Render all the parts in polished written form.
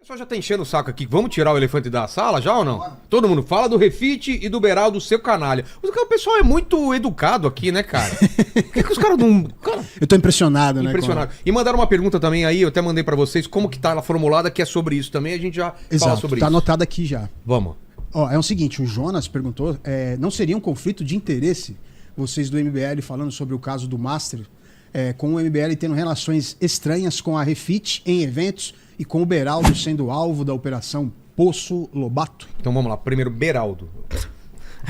pessoal já tá enchendo o saco aqui. Vamos tirar o elefante da sala já ou não? Todo mundo fala do Refit e do Beraldo, seu canalha. O pessoal é muito educado aqui, né, cara? Por que os caras não... Cara, eu tô impressionado, né? impressionado. E mandaram uma pergunta também aí, eu até mandei pra vocês, como que tá ela formulada, que é sobre isso também, a gente já fala sobre tá isso. anotado aqui já. Vamos. Ó, é o seguinte, o Jonas perguntou, não seria um conflito de interesse vocês do MBL falando sobre o caso do Master, com o MBL tendo relações estranhas com a Refit em eventos e com o Beraldo sendo alvo da operação Poço Lobato? Então vamos lá, primeiro Beraldo.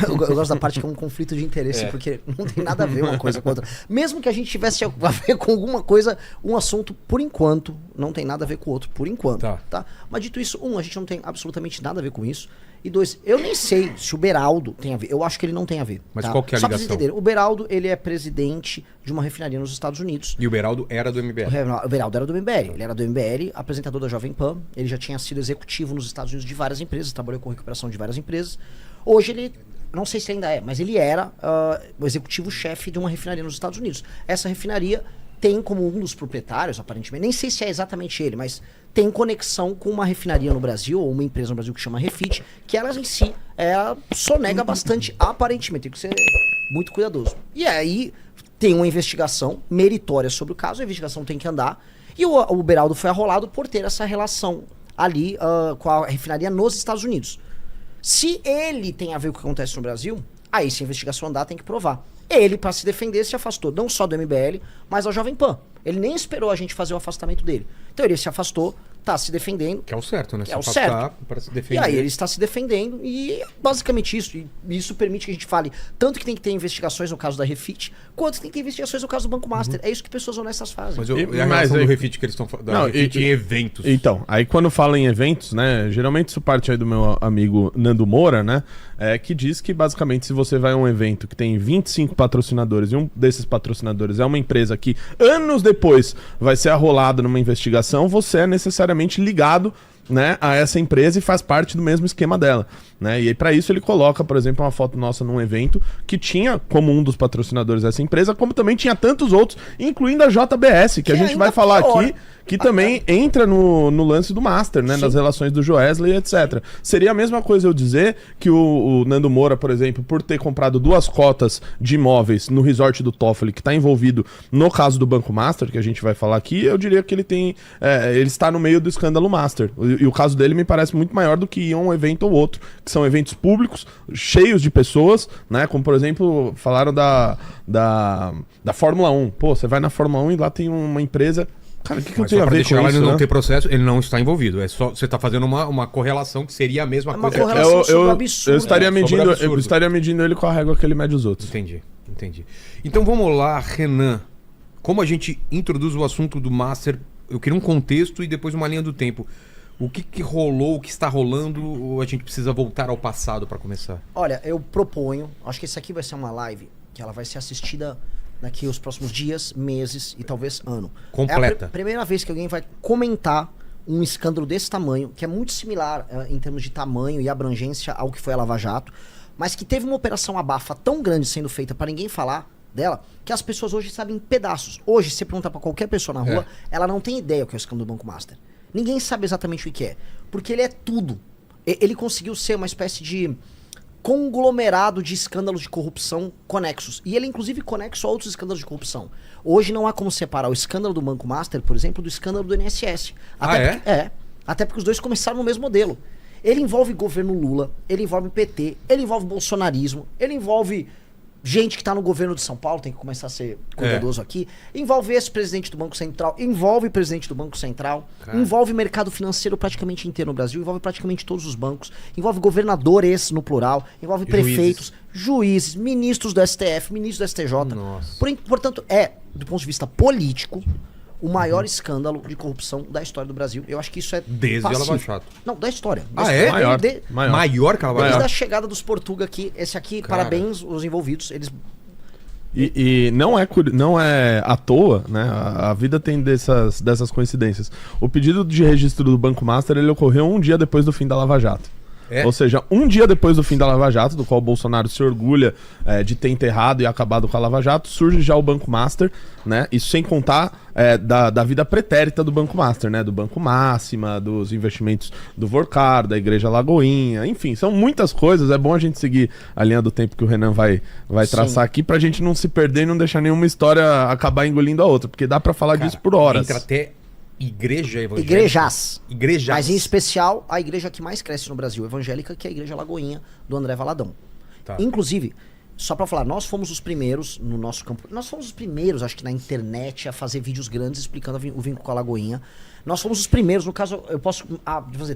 Eu gosto da parte que é um conflito de interesse, porque não tem nada a ver uma coisa com outra. Mesmo que a gente tivesse a ver com alguma coisa, um assunto, por enquanto, não tem nada a ver com o outro, por enquanto. Tá? Mas dito isso, a gente não tem absolutamente nada a ver com isso. E dois, eu nem sei se o Beraldo tem a ver. Eu acho que ele não tem a ver. Mas qual que é a ligação? Só pra vocês entenderem, o Beraldo, ele é presidente de uma refinaria nos Estados Unidos. E o Beraldo era do MBL? O Beraldo era do MBL. Ele era do MBL, apresentador da Jovem Pan. Ele já tinha sido executivo nos Estados Unidos de várias empresas, trabalhou com recuperação de várias empresas. Hoje ele, não sei se ainda é, mas ele era o executivo-chefe de uma refinaria nos Estados Unidos. Essa refinaria tem como um dos proprietários, aparentemente, nem sei se é exatamente ele, mas tem conexão com uma refinaria no Brasil, ou uma empresa no Brasil que chama Refit, que ela em si sonega bastante, aparentemente, tem que ser muito cuidadoso. E aí tem uma investigação meritória sobre o caso, a investigação tem que andar, e o Beraldo foi arrolado por ter essa relação ali com a refinaria nos Estados Unidos. Se ele tem a ver com o que acontece no Brasil, aí se a investigação andar tem que provar. Ele, para se defender, se afastou não só do MBL, mas da Jovem Pan. Ele nem esperou a gente fazer o afastamento dele. Então ele se afastou, tá se defendendo. Que é o certo, né? Que é o certo. Para se defender. E aí ele está se defendendo e basicamente isso. E isso permite que a gente fale tanto que tem que ter investigações no caso da Refit, quanto que tem que ter investigações no caso do Banco Master. É isso que pessoas honestas fazem. Mas a relação do Refit que eles estão falando em eventos. Então, aí quando fala em eventos, né? Geralmente isso parte aí do meu amigo Nando Moura, né? Que diz que basicamente se você vai a um evento que tem 25 patrocinadores e um desses patrocinadores é uma empresa que anos depois vai ser arrolada numa investigação, você é necessariamente ligado, né, a essa empresa e faz parte do mesmo esquema dela, né? E aí para isso ele coloca, por exemplo, uma foto nossa num evento que tinha como um dos patrocinadores essa empresa, como também tinha tantos outros, incluindo a JBS, que a gente vai falar aqui, que também entra no lance do Master, né? Sim. Nas relações do Joesley, etc. Seria a mesma coisa eu dizer que o Nando Moura, por exemplo, por ter comprado 2 cotas de imóveis no resort do Toffoli, que está envolvido no caso do Banco Master, que a gente vai falar aqui, eu diria que ele tem... ele está no meio do escândalo Master. E o caso dele me parece muito maior do que um evento ou outro, que são eventos públicos, cheios de pessoas, né? Como, por exemplo, falaram da Fórmula 1. Pô, você vai na Fórmula 1 e lá tem uma empresa... Cara, o que eu tenho a ver com isso, ele não ter processo, ele não está envolvido. É só você está fazendo uma correlação que seria a mesma coisa. Uma correlação absurda. Eu estaria medindo ele com a régua que ele mede os outros. Entendi. Então vamos lá, Renan. Como a gente introduz o assunto do Master, eu queria um contexto e depois uma linha do tempo. O que rolou, o que está rolando, ou a gente precisa voltar ao passado para começar? Olha, eu proponho, acho que esse aqui vai ser uma live que ela vai ser assistida daqui os próximos dias, meses e talvez ano. Completa. É a primeira vez que alguém vai comentar um escândalo desse tamanho, que é muito similar em termos de tamanho e abrangência ao que foi a Lava Jato, mas que teve uma operação abafa tão grande sendo feita para ninguém falar dela, que as pessoas hoje sabem em pedaços. Hoje, se você perguntar para qualquer pessoa na rua, ela não tem ideia o que é o escândalo do Banco Master. Ninguém sabe exatamente o que é, porque ele é tudo. Ele conseguiu ser uma espécie de conglomerado de escândalos de corrupção conexos. E ele, inclusive, conexo a outros escândalos de corrupção. Hoje não há como separar o escândalo do Banco Master, por exemplo, do escândalo do INSS. Até porque os dois começaram no mesmo modelo. Ele envolve governo Lula, ele envolve PT, ele envolve bolsonarismo, ele envolve gente que está no governo de São Paulo, tem que começar a ser cuidadoso aqui, envolve ex-presidente do Banco Central, envolve presidente do Banco Central, envolve mercado financeiro praticamente inteiro no Brasil, envolve praticamente todos os bancos, envolve governadores no plural, envolve prefeitos, juízes, ministros do STF, ministros do STJ. Portanto, do ponto de vista político, o maior escândalo de corrupção da história do Brasil. Eu acho que isso é desde a Lava Jato. Não, da história. Maior que a Lava Jato? Desde a chegada dos Portuga aqui. Esse aqui, parabéns os envolvidos. Eles... E não é à toa, né? A vida tem dessas coincidências. O pedido de registro do Banco Master, ele ocorreu um dia depois do fim da Lava Jato. Ou seja, um dia depois do fim da Lava Jato, do qual o Bolsonaro se orgulha de ter enterrado e acabado com a Lava Jato, surge já o Banco Master, né? Isso sem contar da vida pretérita do Banco Master, né? Do Banco Máxima, dos investimentos do Vorcar, da Igreja Lagoinha, enfim, são muitas coisas. É bom a gente seguir a linha do tempo que o Renan vai traçar aqui pra gente não se perder e não deixar nenhuma história acabar engolindo a outra, porque dá pra falar disso por horas. Entra até igreja evangélica. Igrejas. Mas em especial a igreja que mais cresce no Brasil evangélica, que é a Igreja Lagoinha, do André Valadão. Tá. Inclusive, só pra falar, nós fomos os primeiros no nosso campo. Nós fomos os primeiros, acho que na internet, a fazer vídeos grandes explicando o vínculo com a Lagoinha. Nós fomos os primeiros, no caso, eu posso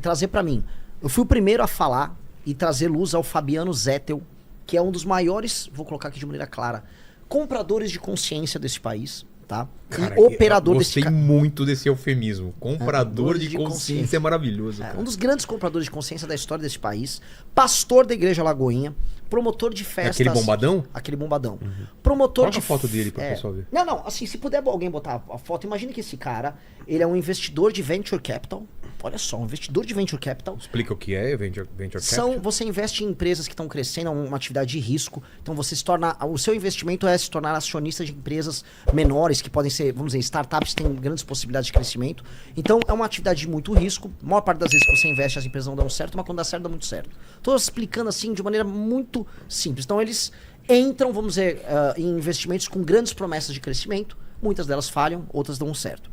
trazer pra mim. Eu fui o primeiro a falar e trazer luz ao Fabiano Zettel, que é um dos maiores, vou colocar aqui de maneira clara, compradores de consciência desse país. Tá? Cara, e operador desse Gostei muito desse eufemismo. Comprador de consciência é maravilhoso. Cara. Um dos grandes compradores de consciência da história desse país. Pastor da Igreja Lagoinha. Promotor de festas. Aquele bombadão? Aquele bombadão. Promotor Coloca a foto dele pro pessoal ver. Não, assim, se puder alguém botar a foto, imagine que esse cara, ele é um investidor de venture capital. Olha só, um investidor de venture capital. Explica o que é venture capital. Você investe em empresas que estão crescendo, é uma atividade de risco. Então você se torna. O seu investimento é se tornar acionista de empresas menores, que podem ser, vamos dizer, startups que têm grandes possibilidades de crescimento. Então é uma atividade de muito risco. A maior parte das vezes que você investe, as empresas não dão certo, mas quando dá certo, dá muito certo. Estou explicando assim de maneira muito simples. Então eles entram, vamos dizer, em investimentos com grandes promessas de crescimento. Muitas delas falham, outras dão certo.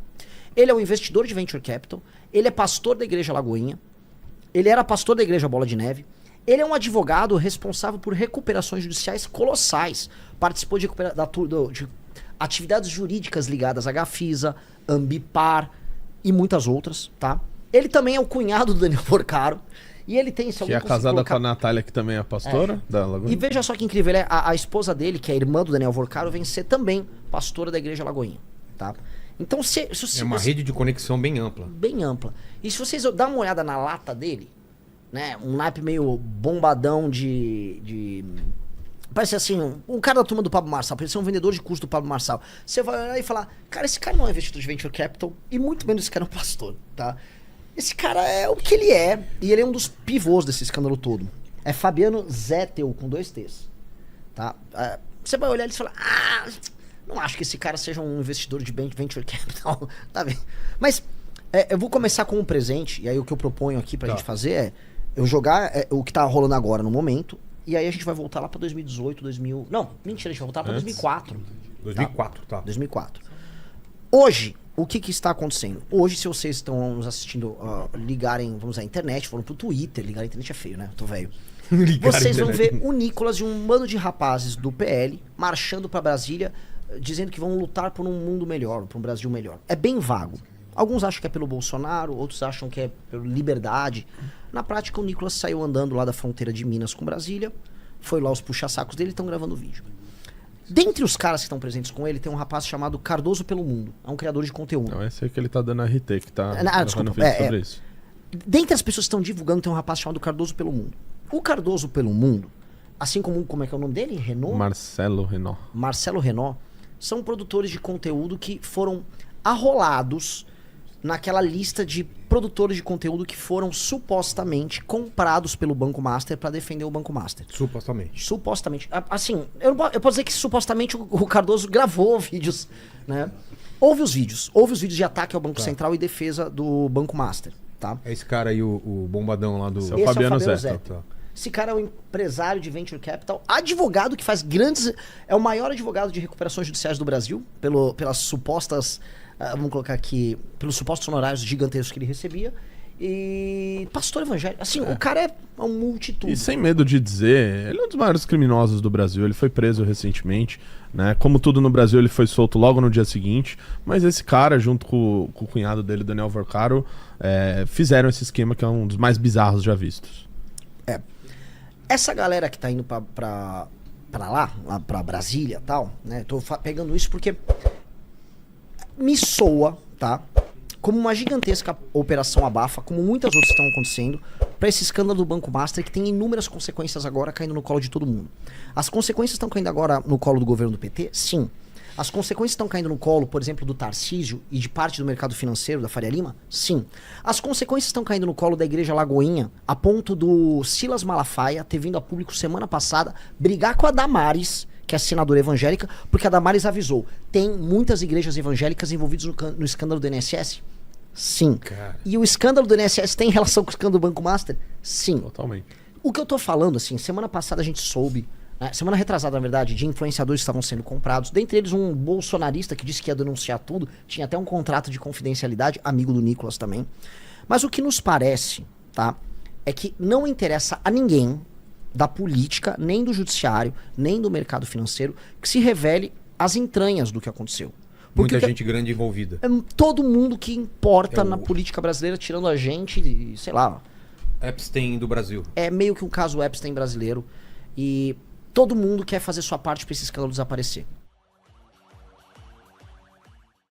Ele é um investidor de venture capital. Ele é pastor da Igreja Lagoinha. Ele era pastor da Igreja Bola de Neve. Ele é um advogado responsável por recuperações judiciais colossais. Participou de atividades jurídicas ligadas à Gafisa, Ambipar e muitas outras, tá? Ele também é o cunhado do Daniel Porcaro. E ele tem... Que é casada com a Natália, que também é pastora da Lagoinha. E veja só que incrível, a esposa dele, que é a irmã do Daniel Porcaro, vem ser também pastora da Igreja Lagoinha, tá? Então, é uma rede de conexão bem ampla. Bem ampla. E se vocês darem uma olhada na lata dele, né? Um naipe meio bombadão de... Parece assim, um cara da turma do Pablo Marçal, parece ser um vendedor de curso do Pablo Marçal. Você vai olhar e falar, cara, esse cara não é investidor de venture capital e muito menos esse cara é um pastor, tá? Esse cara é o que ele é e ele é um dos pivôs desse escândalo todo. É Fabiano Zettel, com 2 T's, tá? Você vai olhar e fala, não acho que esse cara seja um investidor de venture capital, tá vendo? Mas eu vou começar com um presente, e aí o que eu proponho aqui pra gente fazer é eu jogar o que tá rolando agora no momento, e aí a gente vai voltar lá pra 2018, 2000... Não, mentira, a gente vai voltar pra 2004. 2004, tá. 2004. Hoje, o que está acontecendo? Hoje, se vocês estão nos assistindo, ligarem, vamos à internet, foram pro Twitter, ligar a internet é feio, né? Tô velho. Vocês vão ver o Nicolas e um bando de rapazes do PL marchando pra Brasília, dizendo que vão lutar por um mundo melhor, por um Brasil melhor. É bem vago. Alguns acham que é pelo Bolsonaro, outros acham que é pela liberdade. Na prática, o Nicolas saiu andando lá da fronteira de Minas com Brasília, foi lá os puxa-sacos dele e estão gravando vídeo. Dentre os caras que estão presentes com ele, tem um rapaz chamado Cardoso pelo Mundo. É um criador de conteúdo. Não, esse é que ele tá dando RT, que tá desculpa, vídeo sobre isso. Dentre as pessoas que estão divulgando, tem um rapaz chamado Cardoso pelo Mundo. O Cardoso pelo Mundo, assim como é que é o nome dele? Marcelo Renault. São produtores de conteúdo que foram arrolados naquela lista de produtores de conteúdo que foram supostamente comprados pelo Banco Master para defender o Banco Master. Supostamente. Assim, eu posso dizer que supostamente o Cardoso gravou vídeos, né? Houve os vídeos de ataque ao Banco Central e defesa do Banco Master, tá? É esse cara aí, o bombadão lá do... Esse é o Fabiano Zettel. Esse cara é um empresário de venture capital, advogado que faz grandes... É o maior advogado de recuperações judiciais do Brasil, pelas supostas... vamos colocar aqui, pelos supostos honorários gigantescos que ele recebia. E pastor evangélico. Assim, o cara é um multitude. E sem medo de dizer, ele é um dos maiores criminosos do Brasil. Ele foi preso recentemente, né? Como tudo no Brasil, ele foi solto logo no dia seguinte. Mas esse cara, junto com o cunhado dele, Daniel Vorcaro, fizeram esse esquema que é um dos mais bizarros já vistos. Essa galera que tá indo pra lá pra Brasília e tal, né? Tô pegando isso porque me soa, tá? Como uma gigantesca operação abafa, como muitas outras estão acontecendo, para esse escândalo do Banco Master, que tem inúmeras consequências agora caindo no colo de todo mundo. As consequências estão caindo agora no colo do governo do PT? Sim. As consequências estão caindo no colo, por exemplo, do Tarcísio e de parte do mercado financeiro da Faria Lima? Sim. As consequências estão caindo no colo da Igreja Lagoinha, a ponto do Silas Malafaia ter vindo a público semana passada brigar com a Damares, que é a senadora evangélica, porque a Damares avisou, tem muitas igrejas evangélicas envolvidas no escândalo do INSS? Sim. Cara. E o escândalo do INSS tem relação com o escândalo do Banco Master? Sim. Totalmente. O que eu tô falando, assim, semana passada a gente soube, né, semana retrasada, na verdade, de influenciadores que estavam sendo comprados, dentre eles um bolsonarista que disse que ia denunciar tudo, tinha até um contrato de confidencialidade, amigo do Nicolas também. Mas o que nos parece, tá, é que não interessa a ninguém da política, nem do judiciário, nem do mercado financeiro, que se revele as entranhas do que aconteceu. Porque Muita gente grande envolvida. é todo mundo que importa É o- na política brasileira, tirando a gente, e, sei lá, Epstein do Brasil. é meio que um caso Epstein brasileiro. E todo mundo quer fazer sua parte pra esse escândalo desaparecer.